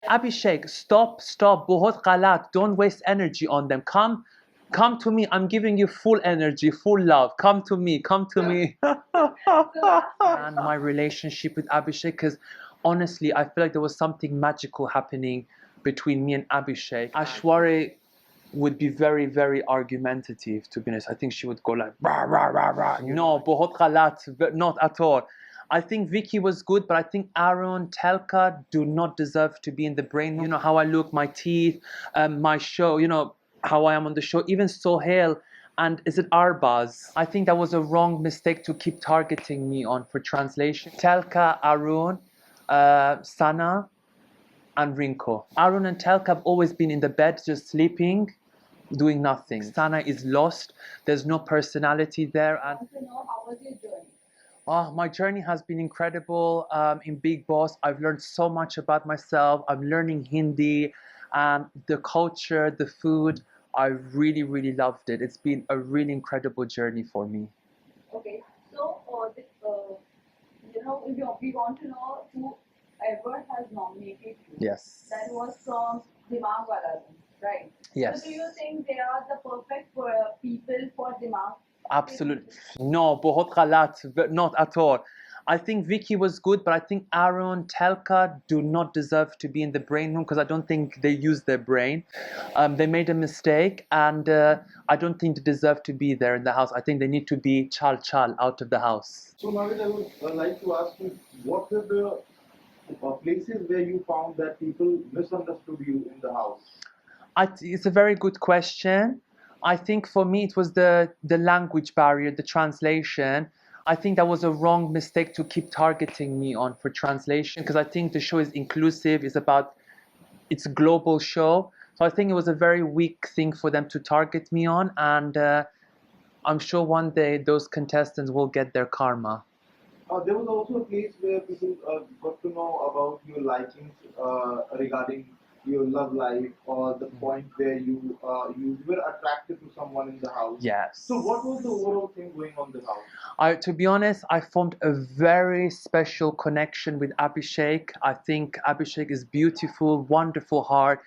Abhishek, stop, बहुत गलत. Don't waste energy on them. Come to me. I'm giving you full energy, full love. Come to me. And my relationship with Abhishek, because honestly, I feel like there was something magical happening between me and Abhishek. Ashwari would be very, very argumentative, to be honest. I think she would go like, rah, rah, rah, rah. No, बहुत गलत, but not at all. I think Vicky was good, but I think Aaron, Telka do not deserve to be in the brain. You know, how I look, my teeth, my show, you know, how I am on the show. Even Sohail and is it Arbaz? I think that was a wrong mistake to keep targeting me on for translation. Telka, Arun, Sana, and Rinko. Arun and Telka have always been in the bed, just sleeping, doing nothing. Sana is lost. There's no personality there. And How was your journey? oh, my journey has been incredible. In Big Boss, I've learned so much about myself. I'm learning Hindi, and the culture, the food. I really, really loved it. It's been a really incredible journey for me. Okay, so we want to know whoever has nominated you. Yes. That was from Dimag Wala, right? Yes. So do you think they are the perfect people for Dimag? Absolutely. No, बहुत गलत, but not at all. I think Vicky was good, but I think Aaron, Telka do not deserve to be in the brain room because I don't think they use their brain. They made a mistake, and I don't think they deserve to be there in the house. I think they need to be chal out of the house. So Navid, I would like to ask you, what were the places where you found that people misunderstood you in the house? It's a very good question. I think for me it was the language barrier, the translation. I think that was a wrong mistake to keep targeting me on for translation because I think the show is inclusive, it's a global show. So I think it was a very weak thing for them to target me on, and I'm sure one day those contestants will get their karma. There was also a place where people got to know about your likings regarding your love life or the point where you were attracted to someone in the house. Yes. So what was the overall thing going on in the house? To be honest, I formed a very special connection with Abhishek. I think Abhishek is beautiful, wonderful heart.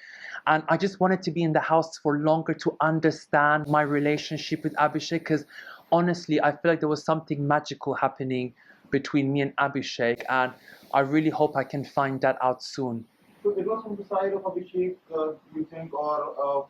And I just wanted to be in the house for longer to understand my relationship with Abhishek because honestly, I feel like there was something magical happening between me and Abhishek. And I really hope I can find that out soon. So it was from the side of Abhishek, you think, or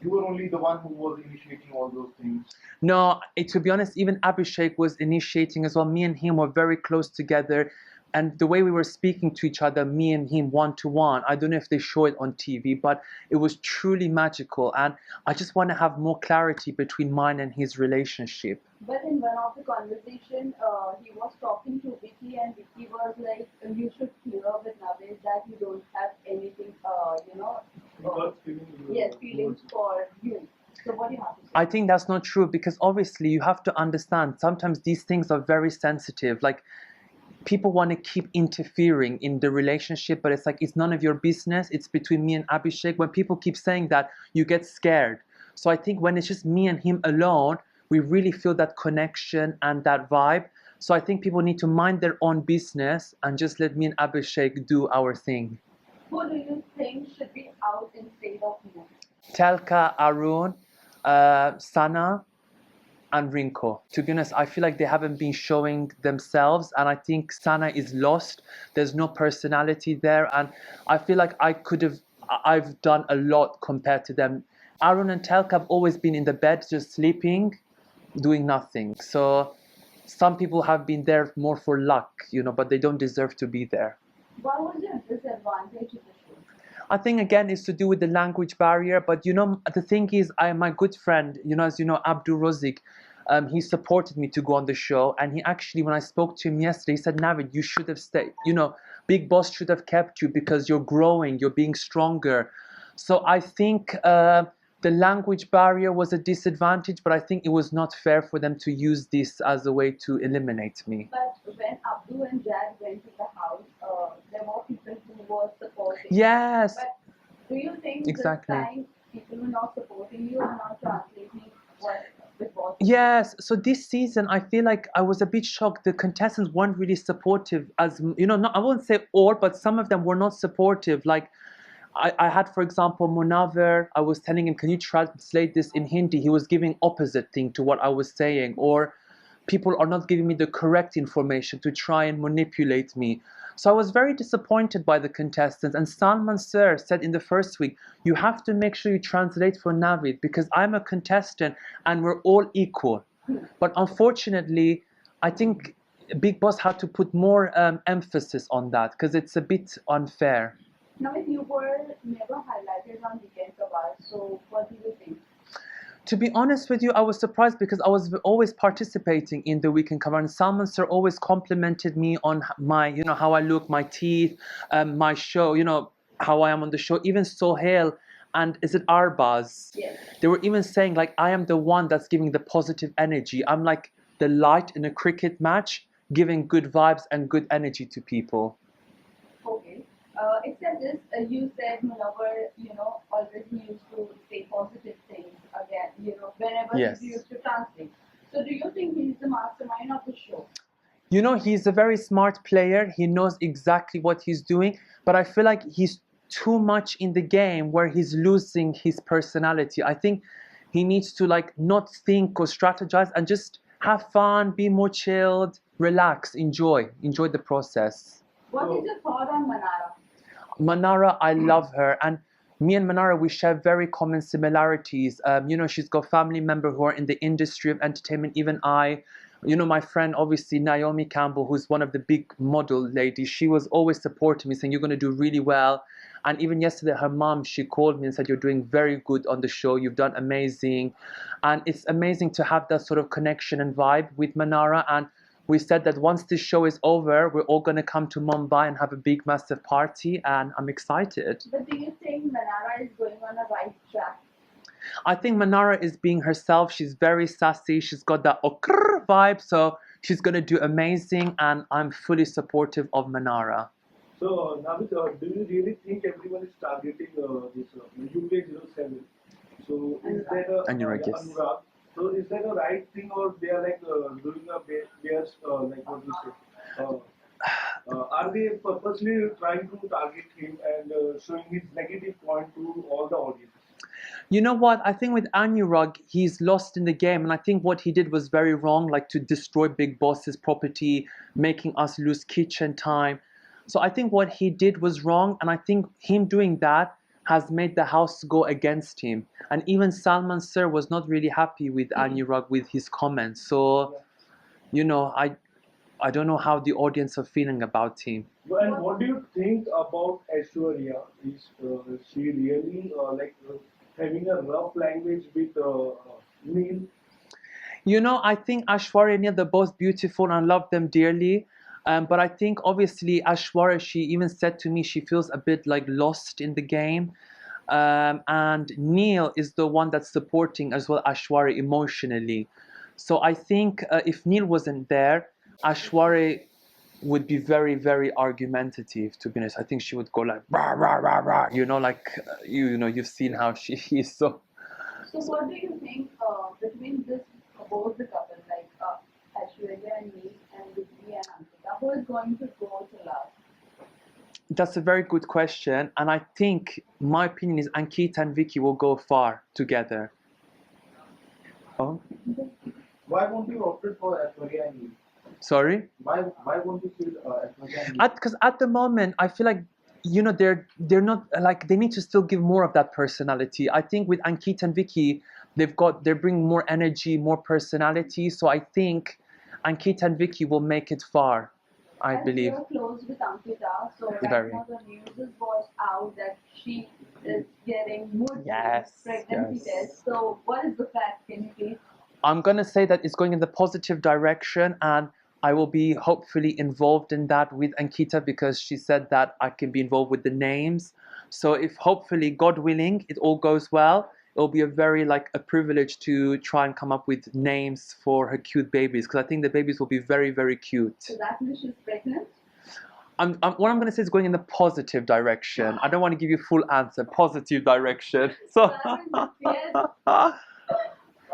you were only the one who was initiating all those things? No, to be honest, even Abhishek was initiating as well. Me and him were very close together. And the way we were speaking to each other, me and him one-to-one, I don't know if they show it on TV, but it was truly magical. And I just want to have more clarity between mine and his relationship. But in one of the conversation, he was talking to Vicky, and Vicky was like, "You should clear with Navid that you don't have anything, feelings for you." So what do you have to say? I think that's not true because obviously you have to understand sometimes these things are very sensitive. Like people want to keep interfering in the relationship, but it's like it's none of your business. It's between me and Abhishek. When people keep saying that, you get scared. So I think when it's just me and him alone, we really feel that connection and that vibe. So I think people need to mind their own business and just let me and Abhishek do our thing. Who do you think should be out instead of you? Telka, Arun, Sana, and Rinko. To be honest, I feel like they haven't been showing themselves, and I think Sana is lost. There's no personality there, and I feel like I've done a lot compared to them. Arun and Telka have always been in the bed, just sleeping, doing nothing. So some people have been there more for luck, but they don't deserve to be there. What was your disadvantage of the show? I think again it's to do with the language barrier, but the thing is, my good friend, as you know, Abdul Razik, he supported me to go on the show, and he actually, when I spoke to him yesterday, he said, Navid, you should have stayed. Big Boss should have kept you because you're growing, you're being stronger. So I think the language barrier was a disadvantage, but I think it was not fair for them to use this as a way to eliminate me. But when Abdul and Jad went to the house, there were people who were supporting. Yes. But do you think exactly. This time people were not supporting you and not translating what? Yes, so this season I feel like I was a bit shocked. The contestants weren't really supportive, as I won't say all, but some of them were not supportive. Like I had, for example, Munaver, I was telling him, can you translate this in Hindi? He was giving opposite thing to what I was saying. Or people are not giving me the correct information to try and manipulate me. So I was very disappointed by the contestants. And Salman Sir said in the first week, you have to make sure you translate for Navid because I'm a contestant and we're all equal. But unfortunately, I think Big Boss had to put more emphasis on that because it's a bit unfair. Now, if you were never highlighted on Weekend Kawal, so what do you think? To be honest with you, I was surprised because I was always participating in the weekend cover, and Salman Sir always complimented me on my, how I look, my teeth, my show, how I am on the show. Even Sohail and is it Arbaz? Yes. They were even saying like I am the one that's giving the positive energy. I'm like the light in a cricket match, giving good vibes and good energy to people. Okay. Except this, you said Munawar, always used to say positive things again, whenever Yes. he used to translate. So do you think he's the mastermind of the show? He's a very smart player. He knows exactly what he's doing, but I feel like he's too much in the game where he's losing his personality. I think he needs to not think or strategize and just have fun, be more chilled, relax, enjoy the process. What is your thought on Manara? Manara, I love her, and me and Manara, we share very common similarities. She's got family members who are in the industry of entertainment. Even I, my friend, obviously Naomi Campbell, who's one of the big model ladies. She was always supporting me, saying you're going to do really well. And even yesterday, her mom, she called me and said you're doing very good on the show. You've done amazing, and it's amazing to have that sort of connection and vibe with Manara. And we said that once this show is over, we're all going to come to Mumbai and have a big, massive party, and I'm excited. But do you think Manara is going on a right track? I think Manara is being herself. She's very sassy. She's got that okrr vibe, so she's going to do amazing, and I'm fully supportive of Manara. So, Navid, do you really think everyone is targeting this UK07? So, is that Anurag, yes. Anurag? So, is that a right thing, or they are doing a bias, what you say? Are they purposely trying to target him and showing his negative point to all the audience? You know what? I think with Anurag, he's lost in the game, and I think what he did was very wrong, like to destroy Big Boss's property, making us lose kitchen time. So I think what he did was wrong, and I think him doing that has made the house go against him. And even Salman Sir was not really happy with Anurag with his comments. So, I don't know how the audience are feeling about him. And what do you think about Aishwarya? Is she really having a rough language with Neil? I think Aishwarya and Neil, they're both beautiful and I love them dearly. But I think obviously Aishwarya, she even said to me she feels a bit lost in the game. And Neil is the one that's supporting as well Aishwarya emotionally. So I think if Neil wasn't there, Aishwarya would be very, very argumentative, to be honest. I think she would go like, rah, rah, rah, rah. You've seen how she is. So what do you think between both the couples, like Aishwarya and me and Vicky and Ankita, who is going to go to last? That's a very good question. And I think my opinion is Ankita and Vicky will go far together. Oh? Why won't you opt for Aishwarya and Neil? Sorry? Why won't you feel Aishwarya and Neil? Because at the moment, I feel like they're not they need to still give more of that personality. I think with Ankita and Vicky, they're bringing more energy, more personality. So I think Ankita and Vicky will make it far. I believe. You're close with Ankita, so right Very. now the news was out that she is getting mood pregnancy test. So what is the fact? Can you please? I'm gonna say that it's going in the positive direction, and I will be hopefully involved in that with Ankita because she said that I can be involved with the names. So if hopefully, God willing, it all goes well, it'll be a very a privilege to try and come up with names for her cute babies because I think the babies will be very, very cute. So that means she's pregnant? What I'm going to say is going in the positive direction. I don't want to give you full answer. Positive direction. So. Yes.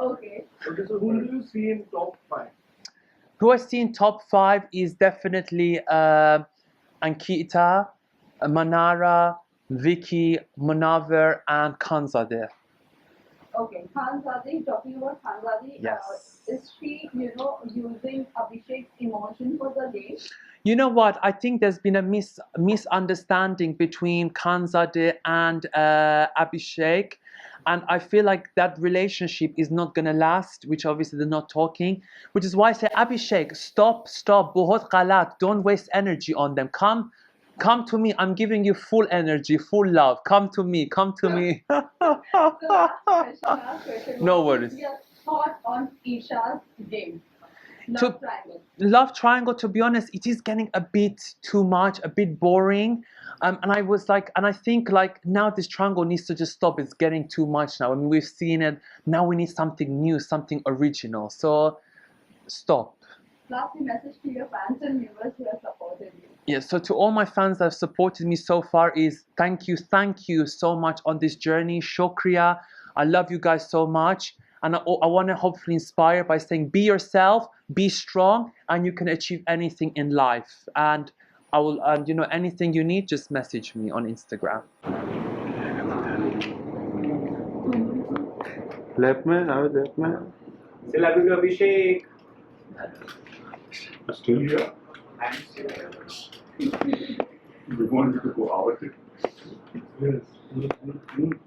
Okay. Okay, so who do you see in top 5? Who I see in top 5 is definitely Ankita, Manara, Vicky, Munawar, and Khanzadeh. Okay, Khanzadeh, talking about Khanzadeh, Yes. is she, using Abhishek's emotion for the game? You know what? I think there's been a misunderstanding between Khanzadeh and Abhishek. And I feel like that relationship is not going to last, which obviously they're not talking. Which is why I say, Abhishek, stop. Bahut galat. Don't waste energy on them. Come to me. I'm giving you full energy, full love. Come to me. So last question. No What worries. is your thought on Isha's game? To- Love triangle. Love triangle, to be honest, it is getting a bit too much, a bit boring. And I think like now this triangle needs to just stop. It's getting too much now. I mean, we've seen it. Now we need something new, something original. So stop. Lastly, message to your fans and viewers who have supported you. Yeah, so to all my fans that have supported me so far is thank you so much on this journey. Shukriya. I love you guys so much. And I want to hopefully inspire by saying be yourself, be strong, and you can achieve anything in life. And anything you need, just message me on Instagram. Left man, I was left man. Still happy to Abhishek. Still here. We wanted to go out. Yes.